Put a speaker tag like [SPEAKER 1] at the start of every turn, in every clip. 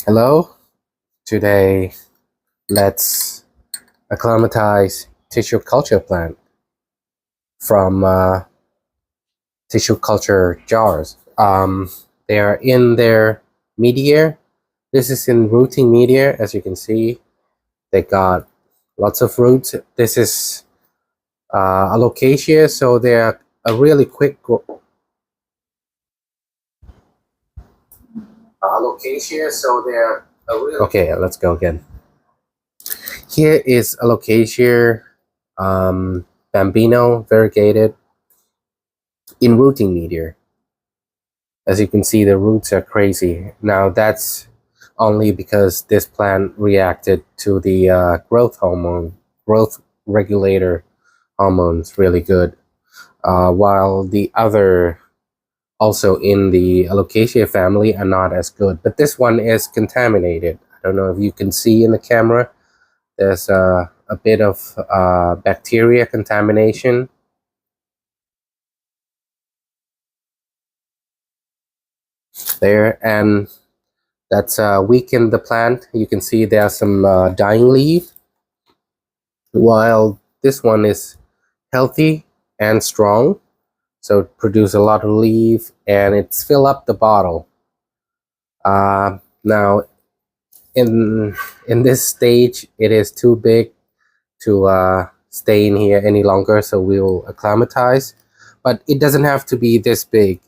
[SPEAKER 1] Hello, today let's acclimatize tissue culture plant from tissue culture jars. They are in their media. This is in rooting media, as you can see. They got lots of roots. This is Alocasia, so they're a really quick Alocasia, so they're a really okay. Let's go again. Here is Alocasia bambino variegated in rooting media. As you can see, the roots are crazy. Now that's only because this plant reacted to the growth regulator hormones really good, while the other also in the Alocasia family are not as good. But this one is contaminated. I don't know if you can see in the camera. There's a bit of bacteria contamination. There, and that's weakened the plant. You can see there's some dying leaf, while this one is healthy and strong, so it produces a lot of leaf and it's fill up the bottle. Now in this stage it is too big to stay in here any longer, so we will acclimatize, but it doesn't have to be this big.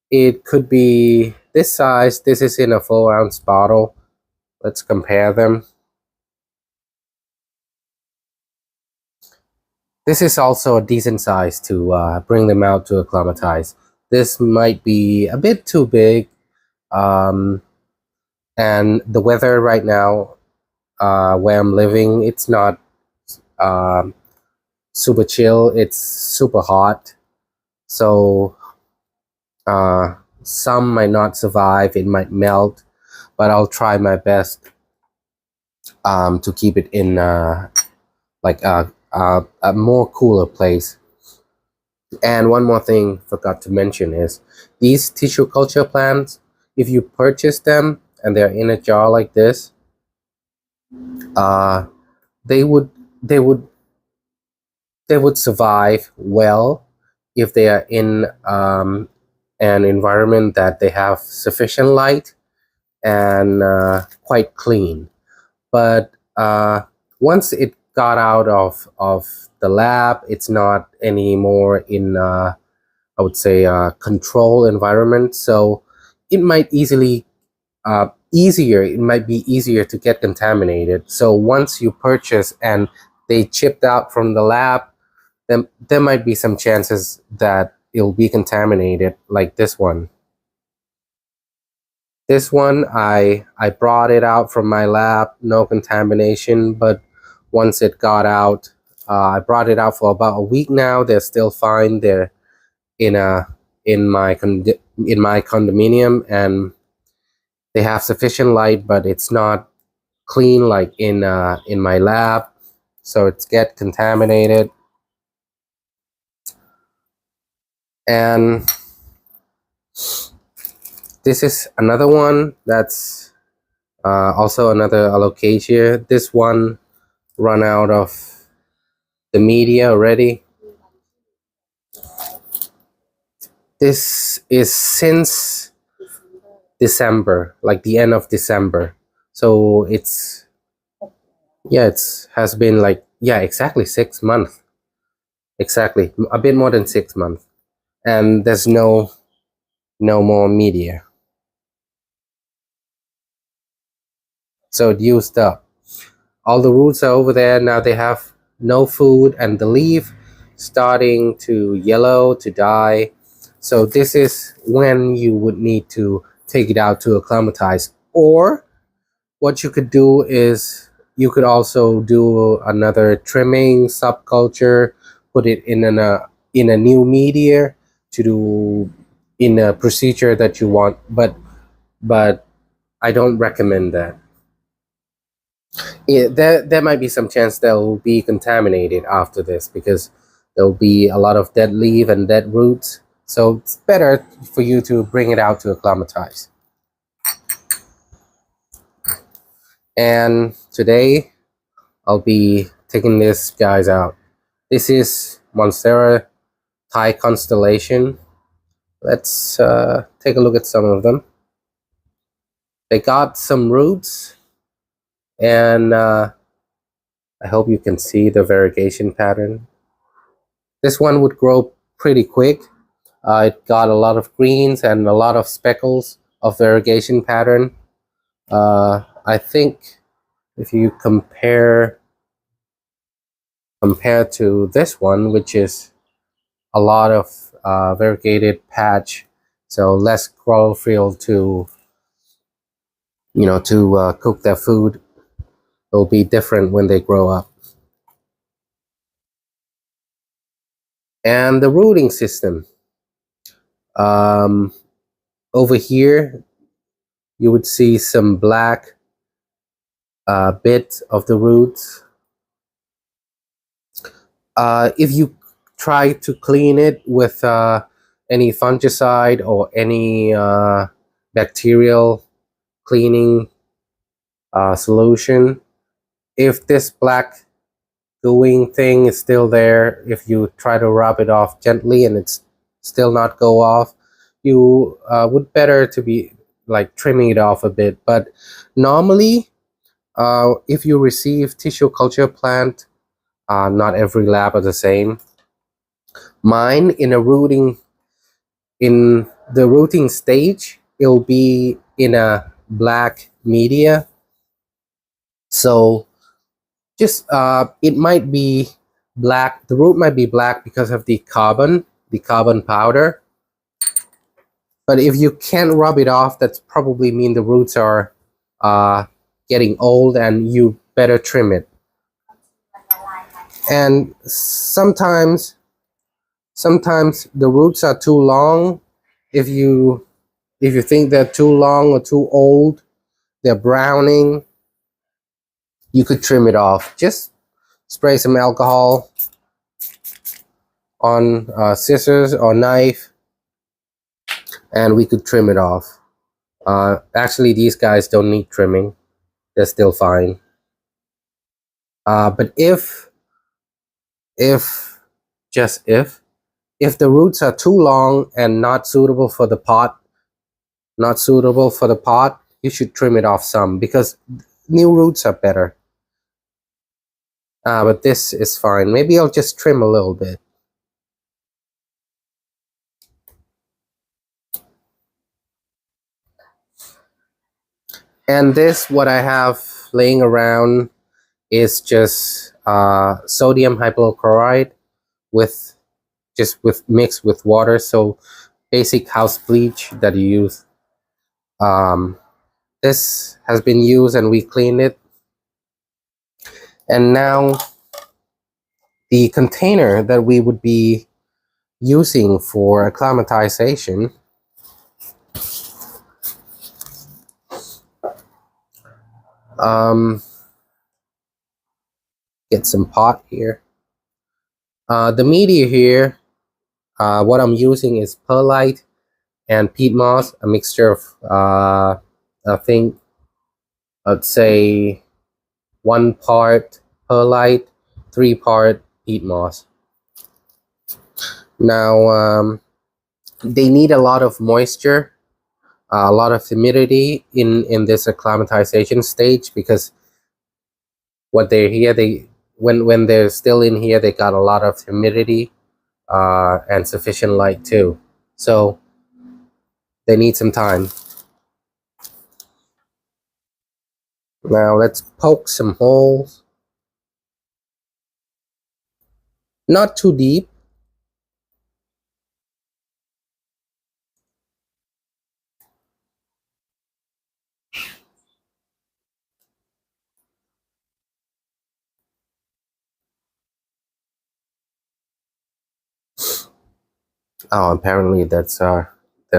[SPEAKER 1] It could be this size. This is in a 4-ounce bottle. Let's compare them. This is also a decent size to bring them out to acclimatize. This might be a bit too big, and the weather right now where I'm living, it's not super chill, it's super hot, so some might not survive, it might melt, but I'll try my best to keep it in like a more cooler place. And one more thing forgot to mention is these tissue culture plants, if you purchase them and they're in a jar like this, they would survive well if they are in an environment that they have sufficient light and quite clean. But once it got out of the lab, it's not anymore in I would say control environment, so it might easily it might be easier to get contaminated. So once you purchase and they chipped out from the lab, then there might be some chances that it'll be contaminated, like this one. This one, I brought it out from my lab, no contamination, but once it got out, I brought it out for about a week now. They're still fine. They're in my condominium, and they have sufficient light, but it's not clean like in my lab, so it's get contaminated. And this is another one that's also another Alocasia. This one run out of the media already. This is since December, like the end of December. So it's, yeah, it has been like, yeah, exactly 6 months. Exactly, a bit more than 6 months. And there's no more media. So it used up. All the roots are over there. Now they have no food, and the leaf starting to yellow, to die. So this is when you would need to take it out to acclimatize. Or what you could do is you could also do another trimming subculture, put it in a new media to do in a procedure that you want, but I don't recommend that. There might be some chance they'll be contaminated after this, because there'll be a lot of dead leaf and dead roots. So it's better for you to bring it out to acclimatize. And today I'll be taking these guys out. This is Monstera Thai constellation. Let's take a look at some of them. They got some roots, and I hope you can see the variegation pattern. This one would grow pretty quick. It got a lot of greens and a lot of speckles of variegation pattern. I think if you compare to this one, which is a lot of variegated patch, so less chlorophyll to cook their food, it'll be different when they grow up. And the rooting system, over here you would see some black bits of the roots. If you try to clean it with any fungicide or any bacterial cleaning solution, if this black gooing thing is still there, if you try to rub it off gently and it's still not go off, you would better to be like trimming it off a bit. But normally if you receive tissue culture plant, not every lab are the same. Mine in the rooting stage, it'll be in a black media, so just it might be black, the root might be black because of the carbon powder. But if you can't rub it off, that's probably mean the roots are getting old and you better trim it. And sometimes the roots are too long. If you think they're too long or too old, they're browning, you could trim it off. Just spray some alcohol on scissors or knife, and we could trim it off. Actually, these guys don't need trimming. They're still fine. But if the roots are too long and not suitable for the pot, you should trim it off some, because new roots are better. But this is fine. Maybe I'll just trim a little bit. And this, what I have laying around, is just sodium hypochlorite with mixed with water. So basic house bleach that you use. This has been used and we cleaned it. And now the container that we would be using for acclimatization, get some pot here. The media here, what I'm using is perlite and peat moss, a mixture of I think I'd say 1 part perlite, 3 part peat moss. Now they need a lot of moisture, a lot of humidity in this acclimatization stage, because what they're here, when they're still in here, they got a lot of humidity and sufficient light too, so they need some time. Now let's poke some holes, not too deep. Oh, apparently there's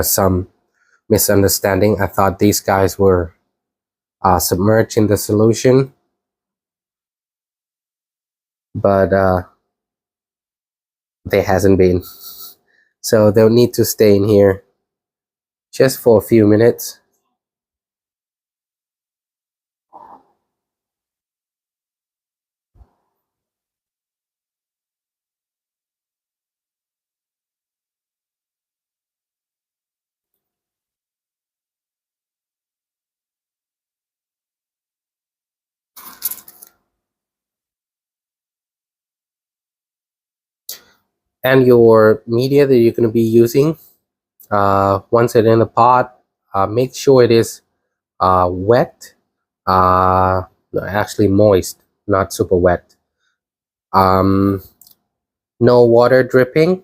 [SPEAKER 1] some misunderstanding. I thought these guys were submerged in the solution, but they hasn't been. So they'll need to stay in here just for a few minutes. And your media that you're going to be using, once it's in the pot, make sure it is wet, no, actually moist, not super wet. um, no water dripping,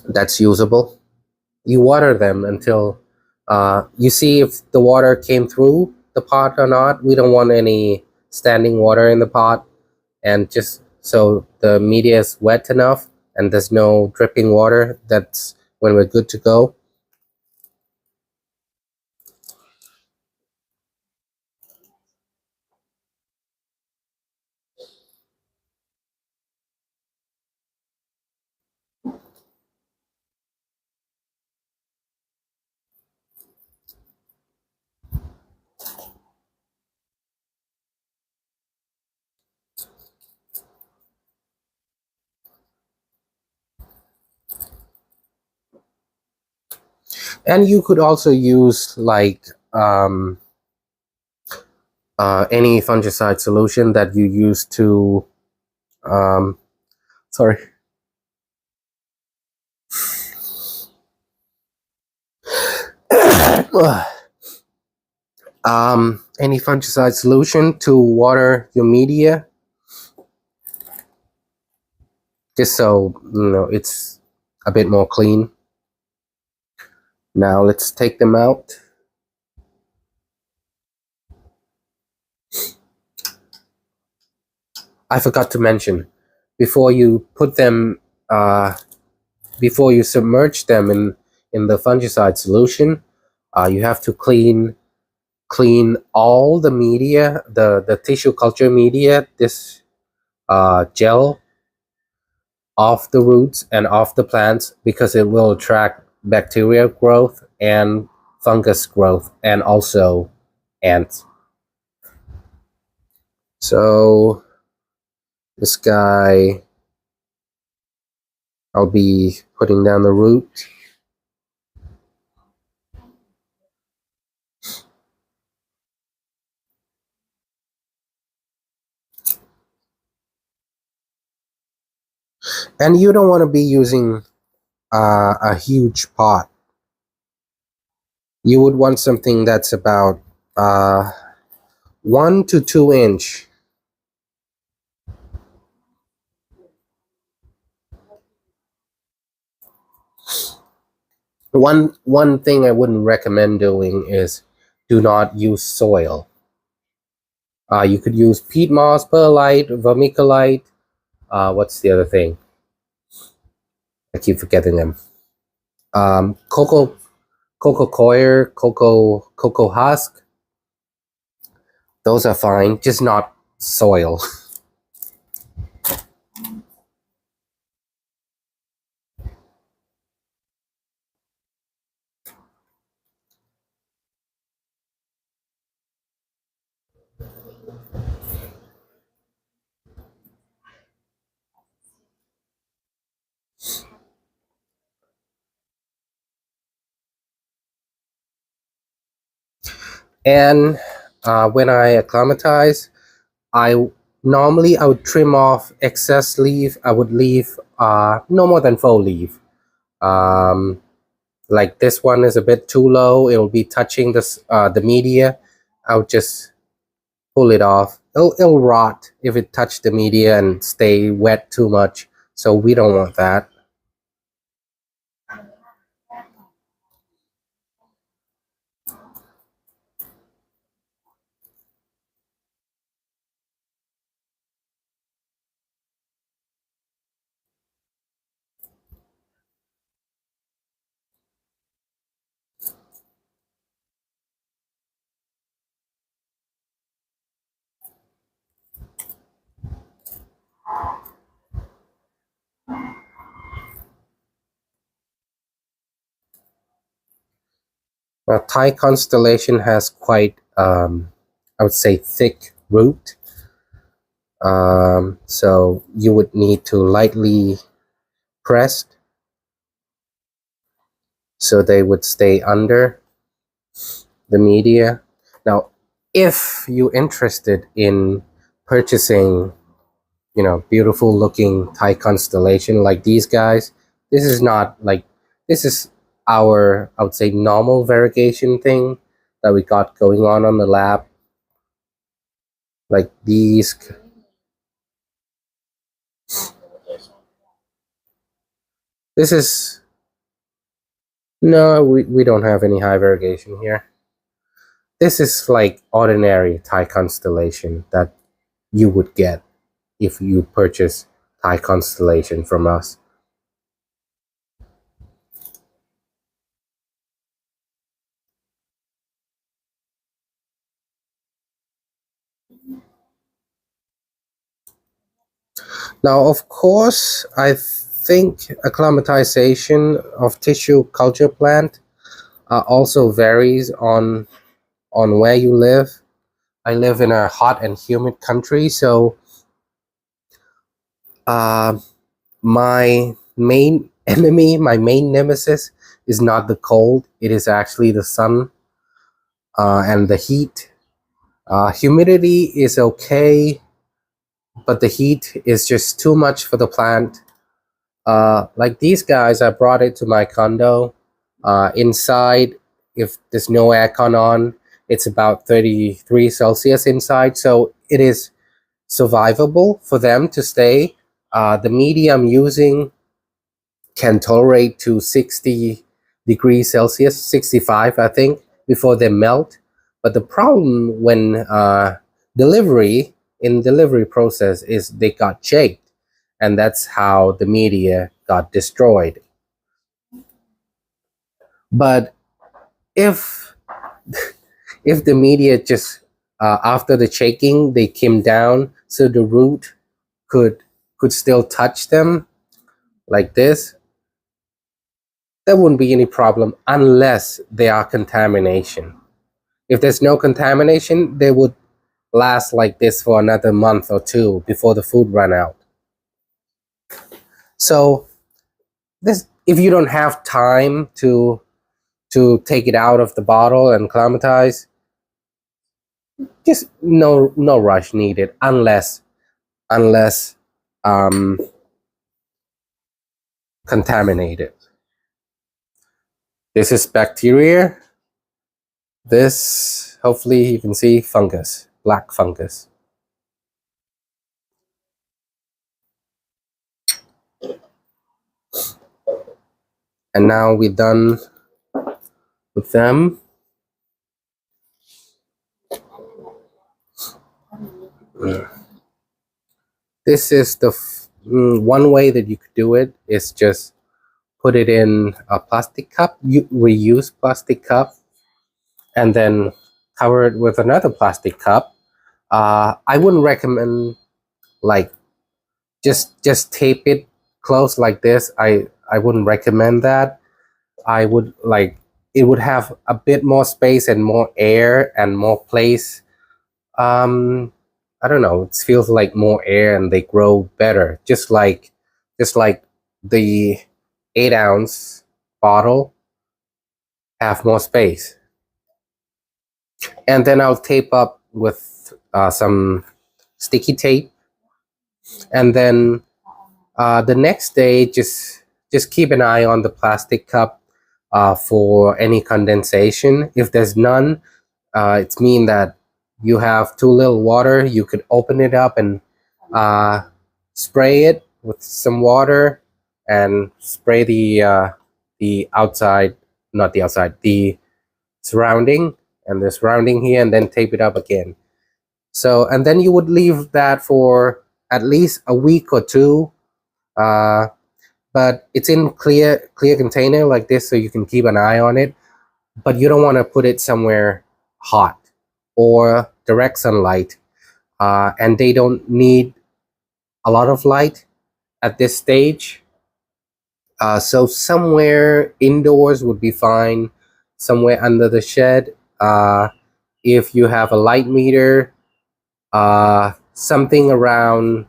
[SPEAKER 1] that's usable. You water them until you see if the water came through the pot or not. We don't want any standing water in the pot, and just so the media is wet enough and there's no dripping water, that's when we're good to go. And you could also use like any fungicide solution that you use to um, sorry any fungicide solution to water your media, just so you know it's a bit more clean. Now let's take them out. I forgot to mention, before you put them, before you submerge them in the fungicide solution, you have to clean all the media, the tissue culture media, this gel, off the roots and off the plants, because it will attract bacteria growth and fungus growth and also ants. So this guy, I'll be putting down the root. And you don't want to be using a huge pot. You would want something that's about 1 to 2 inch. One thing I wouldn't recommend doing is do not use soil. You could use peat moss, perlite, vermiculite. What's the other thing? I keep forgetting them. Cocoa coir, cocoa husk. Those are fine, just not soil. And when I acclimatize, I normally I would trim off excess leaf. I would leave no more than 4 leaf. Um, like this one is a bit too low. It will be touching the media. I would just pull it off. It'll rot if it touched the media and stay wet too much. So we don't want that. Thai constellation has quite, I would say, thick root. So you would need to lightly press so they would stay under the media. Now, if you're interested in purchasing beautiful looking Thai constellation like these guys. This is not like, this is our, I would say, normal variegation thing that we got going on the lab. Like these, this is, no, we don't have any high variegation here. This is like ordinary Thai constellation that you would get if you purchase Thai constellation from us. Now, of course, I think acclimatization of tissue culture plant also varies on where you live. I live in a hot and humid country, so uh, my main enemy, my main nemesis, is not the cold. It is actually the sun and the heat. Humidity is okay, but the heat is just too much for the plant. Like these guys, I brought it to my condo. Inside, if there's no aircon on, it's about 33 Celsius inside, so it is survivable for them to stay. The media I'm using can tolerate to 60 degrees Celsius, 65, I think, before they melt. But the problem when delivery process is they got shaped, and that's how the media got destroyed. But if if the media just after the shaking they came down, so the root could still touch them like this, there wouldn't be any problem unless there are contamination. If there's no contamination, they would last like this for another month or two before the food run out. So this, if you don't have time to take it out of the bottle and climatize, just no rush needed unless contaminated. This is bacteria. This, hopefully you can see, fungus, black fungus. And now we're done with them. This is the one way that you could do it is just put it in a plastic cup, you reuse plastic cup, and then cover it with another plastic cup. I wouldn't recommend like just tape it close like this. I wouldn't recommend that. I would like, it would have a bit more space and more air and more place. I don't know, it feels like more air and they grow better, just like the 8-ounce bottle have more space. And then I'll tape up with some sticky tape, and then the next day just keep an eye on the plastic cup for any condensation. If there's none, it's mean that you have too little water. You could open it up and spray it with some water and spray the outside, not the outside, the surrounding, and the surrounding here, and then tape it up again. So, and then you would leave that for at least a week or two. But it's in clear container like this, so you can keep an eye on it. But you don't want to put it somewhere hot or direct sunlight, and they don't need a lot of light at this stage. So somewhere indoors would be fine, somewhere under the shed. If you have a light meter, something around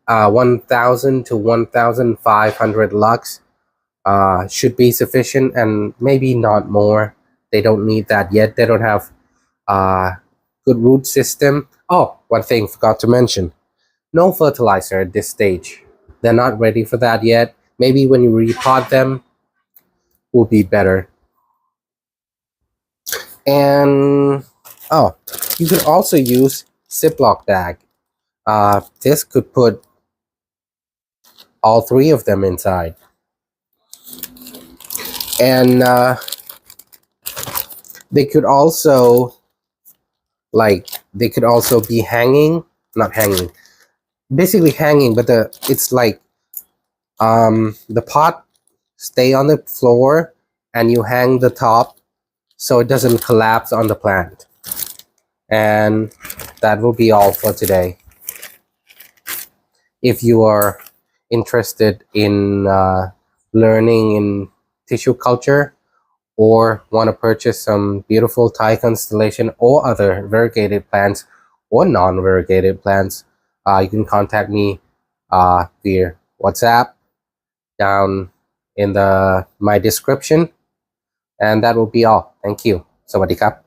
[SPEAKER 1] 1000 to 1500 lux should be sufficient, and maybe not more. They don't need that yet. They don't have good root system. Oh, one thing forgot to mention. no fertilizer at this stage. They're not ready for that yet. Maybe when you repot them will be better. And oh, you could also use Ziploc bag. This could put all three of them inside. And they could also be hanging, not hanging, basically hanging, but it's like the pot stay on the floor and you hang the top so it doesn't collapse on the plant. And that will be all for today. If you are interested in learning in tissue culture, or want to purchase some beautiful Thai constellation or other variegated plants or non-variegated plants, you can contact me via WhatsApp down in my description. And that will be all. Thank you. สวัสดีครับ